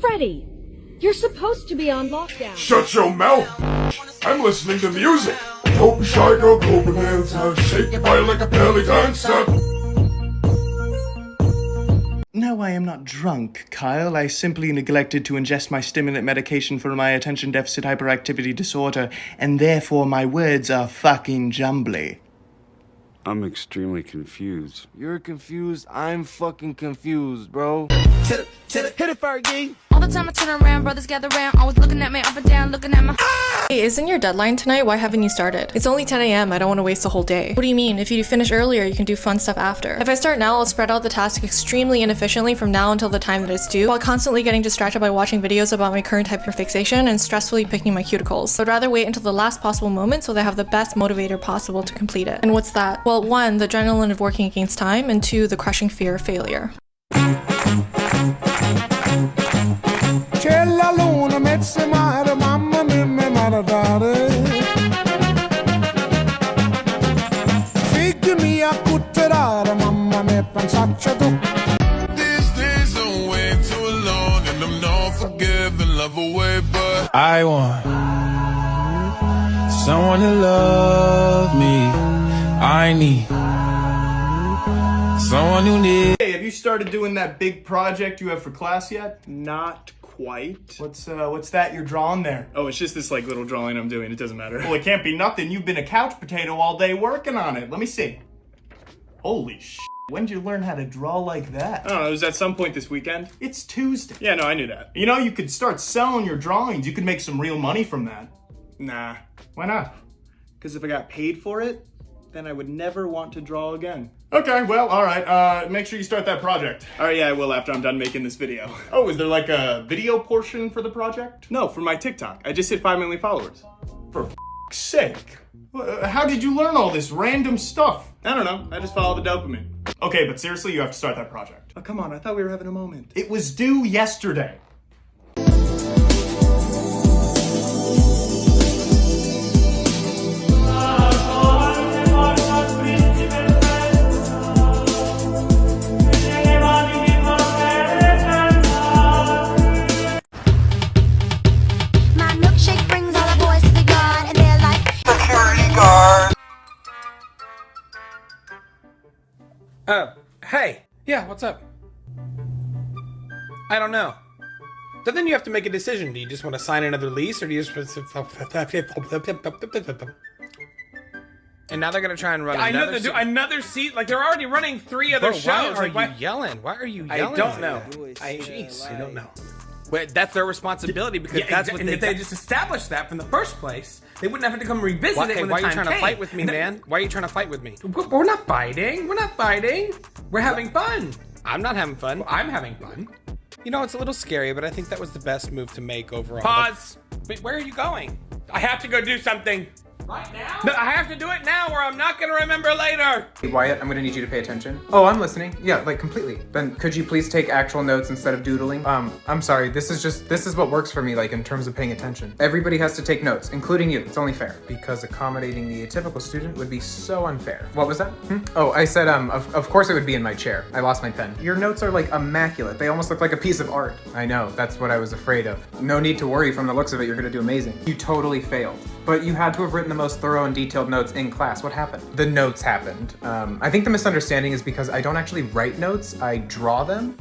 Freddy, you're supposed to be on lockdown. Shut your mouth! I'm listening to music! Don't be shy, girl, go bonanza. Shake your body like a belly dancer. No, I am not drunk, Kyle. I simply neglected to ingest my stimulant medication for my attention deficit hyperactivity disorder, and therefore my words are fucking jumbly. I'm extremely confused. You're confused. I'm fucking confused, bro. Hit it, Fergie. All the time I turn around, brothers gather around, always looking at me up and down, looking at my. Hey, isn't your deadline tonight? Why haven't you started? It's only 10 a.m. I don't want to waste the whole day. What do you mean? If you finish earlier, you can do fun stuff after. If I start now, I'll spread out the task extremely inefficiently from now until the time that it's due, while constantly getting distracted by watching videos about my current hyperfixation and stressfully picking my cuticles. I'd rather wait until the last possible moment so that I have the best motivator possible to complete it. And what's that? Well, 1, the adrenaline of working against time, and 2, the crushing fear of failure. C'è la luna, mezza mare, mamma mia, mi maradare. Figli mia, cutterare, mamma mia, pensaccia tu. These days are way too long, and I'm not forgiving, love away, but I want someone to love me. I need someone who needs. Hey, have you started doing that big project you have for class yet? Not quite. What's that you're drawing there? Oh, it's just this like little drawing I'm doing. It doesn't matter. Well, it can't be nothing. You've been a couch potato all day working on it. Let me see. Holy shit. When did you learn how to draw like that? I don't know, it was at some point this weekend. It's Tuesday. Yeah, no, I knew that. You know, you could start selling your drawings. You could make some real money from that. Nah. Why not? Because if I got paid for it, then I would never want to draw again. Okay, well, all right. Make sure you start that project. All right, yeah, I will after I'm done making this video. Oh, is there like a video portion for the project? No, for my TikTok. I just hit 5 million followers. For f***'s sake. How did you learn all this random stuff? I don't know. I just follow the dopamine. Okay, but seriously, you have to start that project. Oh, come on. I thought we were having a moment. It was due yesterday. Hey. Yeah, what's up? I don't know. So then you have to make a decision. Do you just want to sign another lease, or do you just... And now they're gonna try and run another seat? Like, they're already running 3 other shows. Why are you yelling? Why are you yelling? I don't know. Jeez. I don't know. Wait, that's their responsibility because that's what and they... if they just established that from the first place, they wouldn't have to come revisit it when the time came. Why are you trying to fight with me, man? Why are you trying to fight with me? We're not fighting. We're not fighting. We're having fun. I'm not having fun. Well, I'm having fun. You know, it's a little scary, but I think that was the best move to make overall. Pause. Wait, where are you going? I have to go do something. Right now? No, I have to do it now or I'm not gonna remember later. Hey, Wyatt, I'm gonna need you to pay attention. Oh, I'm listening. Yeah, like completely. Then could you please take actual notes instead of doodling? I'm sorry, this is what works for me, like in terms of paying attention. Everybody has to take notes, including you. It's only fair. Because accommodating the atypical student would be so unfair. What was that? Oh, I said, of course it would be in my chair. I lost my pen. Your notes are like immaculate. They almost look like a piece of art. I know, that's what I was afraid of. No need to worry, from the looks of it, you're gonna do amazing. You totally failed. But you had to have written the most thorough and detailed notes in class. What happened? The notes happened. I think the misunderstanding is because I don't actually write notes, I draw them.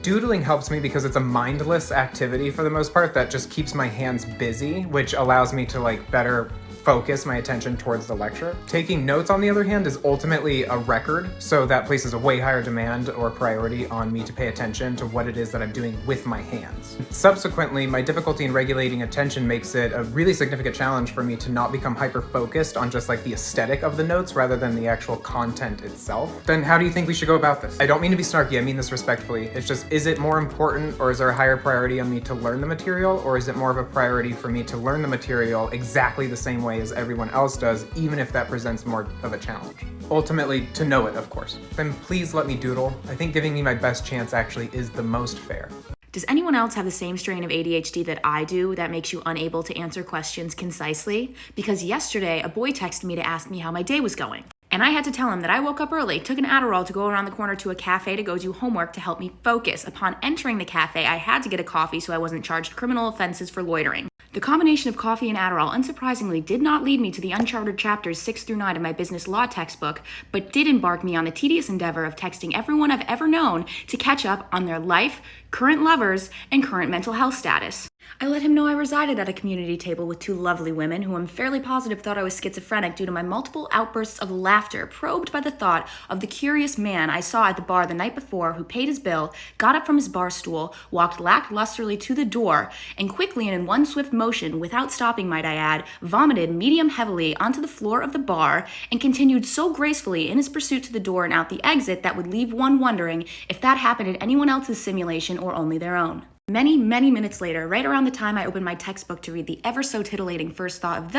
Doodling helps me because it's a mindless activity for the most part that just keeps my hands busy, which allows me to like better focus my attention towards the lecture. Taking notes, on the other hand, is ultimately a record, so that places a way higher demand or priority on me to pay attention to what it is that I'm doing with my hands. Subsequently, my difficulty in regulating attention makes it a really significant challenge for me to not become hyper-focused on just like the aesthetic of the notes rather than the actual content itself. Then how do you think we should go about this? I don't mean to be snarky, I mean this respectfully. It's just, is it more important, or is there a higher priority on me to learn the material, or is it more of a priority for me to learn the material exactly the same way as everyone else does, even if that presents more of a challenge? Ultimately, to know it, of course. Then please let me doodle. I think giving me my best chance actually is the most fair. Does anyone else have the same strain of ADHD that I do that makes you unable to answer questions concisely? Because yesterday, a boy texted me to ask me how my day was going. And I had to tell him that I woke up early, took an Adderall to go around the corner to a cafe to go do homework to help me focus. Upon entering the cafe, I had to get a coffee so I wasn't charged criminal offenses for loitering. The combination of coffee and Adderall, unsurprisingly, did not lead me to the uncharted chapters 6 through 9 of my business law textbook, but did embark me on the tedious endeavor of texting everyone I've ever known to catch up on their life, current lovers, and current mental health status. I let him know I resided at a community table with 2 lovely women who I'm fairly positive thought I was schizophrenic due to my multiple outbursts of laughter probed by the thought of the curious man I saw at the bar the night before who paid his bill, got up from his bar stool, walked lacklusterly to the door, and quickly and in one swift motion, without stopping might I add, vomited medium heavily onto the floor of the bar and continued so gracefully in his pursuit to the door and out the exit that would leave one wondering if that happened in anyone else's simulation or only their own. Many, many minutes later, right around the time I opened my textbook to read the ever so titillating first thought of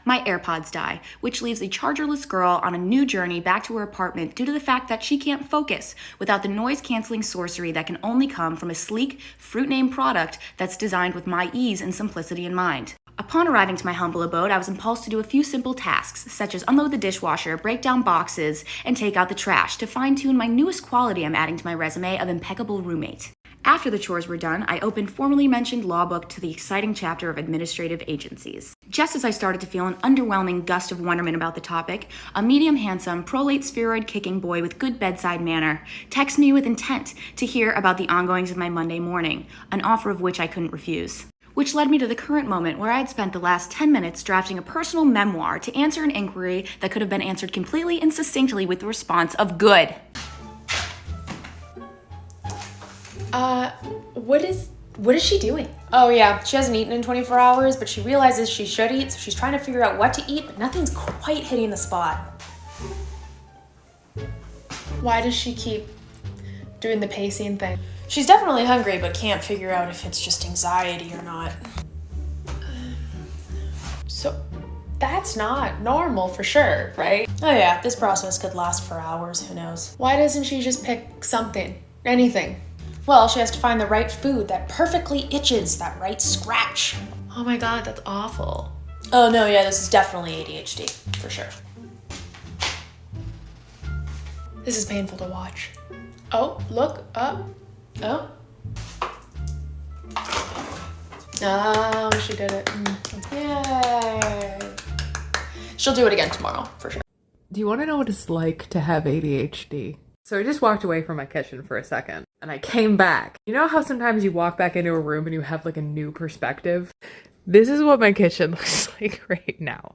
my AirPods die, which leaves a chargerless girl on a new journey back to her apartment due to the fact that she can't focus without the noise-canceling sorcery that can only come from a sleek, fruit-named product that's designed with my ease and simplicity in mind. Upon arriving to my humble abode, I was impulsed to do a few simple tasks, such as unload the dishwasher, break down boxes, and take out the trash to fine-tune my newest quality I'm adding to my resume of impeccable roommate. After the chores were done, I opened formerly mentioned law book to the exciting chapter of administrative agencies. Just as I started to feel an underwhelming gust of wonderment about the topic, a medium-handsome, prolate spheroid-kicking boy with good bedside manner texted me with intent to hear about the ongoings of my Monday morning, an offer of which I couldn't refuse. Which led me to the current moment where I had spent the last 10 minutes drafting a personal memoir to answer an inquiry that could have been answered completely and succinctly with the response of good. What is she doing? Oh yeah, she hasn't eaten in 24 hours, but she realizes she should eat, so she's trying to figure out what to eat, but nothing's quite hitting the spot. Why does she keep doing the pacing thing? She's definitely hungry, but can't figure out if it's just anxiety or not. So, that's not normal for sure, right? Oh yeah, this process could last for hours, who knows? Why doesn't she just pick something? Anything? Well, she has to find the right food that perfectly itches, that right scratch. Oh my god, that's awful. Oh no, yeah, this is definitely ADHD, for sure. This is painful to watch. Oh, look up. Oh. Oh, she did it. Yay. She'll do it again tomorrow, for sure. Do you want to know what it's like to have ADHD? So I just walked away from my kitchen for a second, and I came back. You know how sometimes you walk back into a room and you have like a new perspective? This is what my kitchen looks like right now.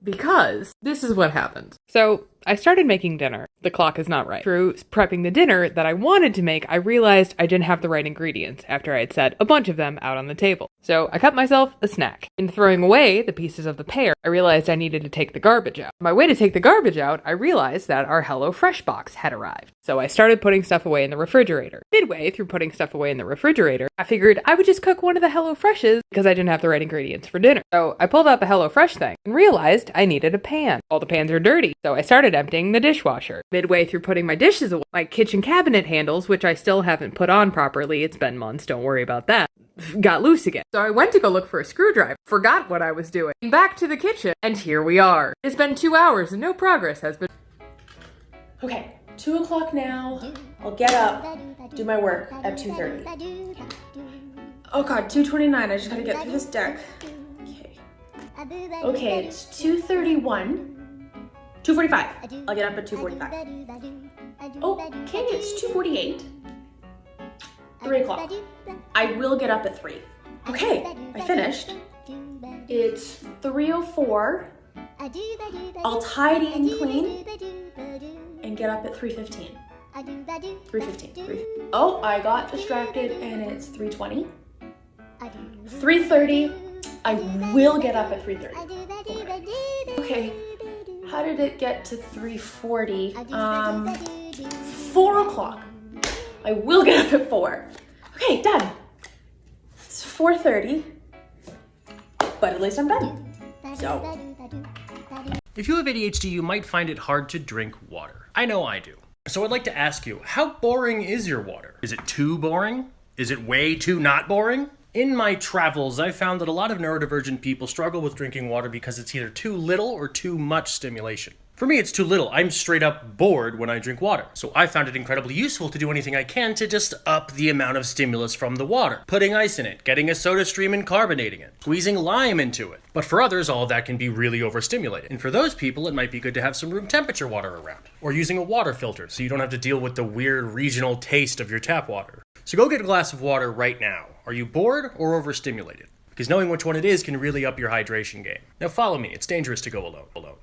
Because this is what happened. So I started making dinner. The clock is not right. Through prepping the dinner that I wanted to make, I realized I didn't have the right ingredients after I had set a bunch of them out on the table. So I cut myself a snack. In throwing away the pieces of the pear, I realized I needed to take the garbage out. On my way to take the garbage out, I realized that our HelloFresh box had arrived. So I started putting stuff away in the refrigerator. Midway through putting stuff away in the refrigerator, I figured I would just cook one of the HelloFreshes because I didn't have the right ingredients for dinner. So I pulled out the HelloFresh thing and realized I needed a pan. All the pans are dirty, so I started emptying the dishwasher. Midway through putting my dishes away, my kitchen cabinet handles, which I still haven't put on properly, it's been months, don't worry about that, got loose again. So I went to go look for a screwdriver, forgot what I was doing, back to the kitchen, and here we are. It's been 2 hours and no progress has been. Okay, 2 o'clock now. I'll get up, do my work at 2:30. Oh god, 2:29, I just gotta get through this deck. Okay, it's 2:31. 2:45. I'll get up at 2:45. Oh, okay, it's 2:48. 3 o'clock. I will get up at 3. Okay, I finished. It's 3:04. I'll tidy and clean and get up at 3:15. 3:15. Oh, I got distracted and it's 3:20. 3:30. I will get up at 3:30. Okay. How did it get to 3:40? 4 o'clock. I will get up at 4. Okay, done. It's 4:30, but at least I'm done. So. If you have ADHD, you might find it hard to drink water. I know I do. So I'd like to ask you, how boring is your water? Is it too boring? Is it way too not boring? In my travels, I found that a lot of neurodivergent people struggle with drinking water because it's either too little or too much stimulation. For me, it's too little. I'm straight up bored when I drink water. So I found it incredibly useful to do anything I can to just up the amount of stimulus from the water. Putting ice in it, getting a soda stream and carbonating it, squeezing lime into it. But for others, all of that can be really overstimulated. And for those people, it might be good to have some room temperature water around. Or using a water filter so you don't have to deal with the weird regional taste of your tap water. So go get a glass of water right now. Are you bored or overstimulated? Because knowing which one it is can really up your hydration game. Now follow me, it's dangerous to go alone.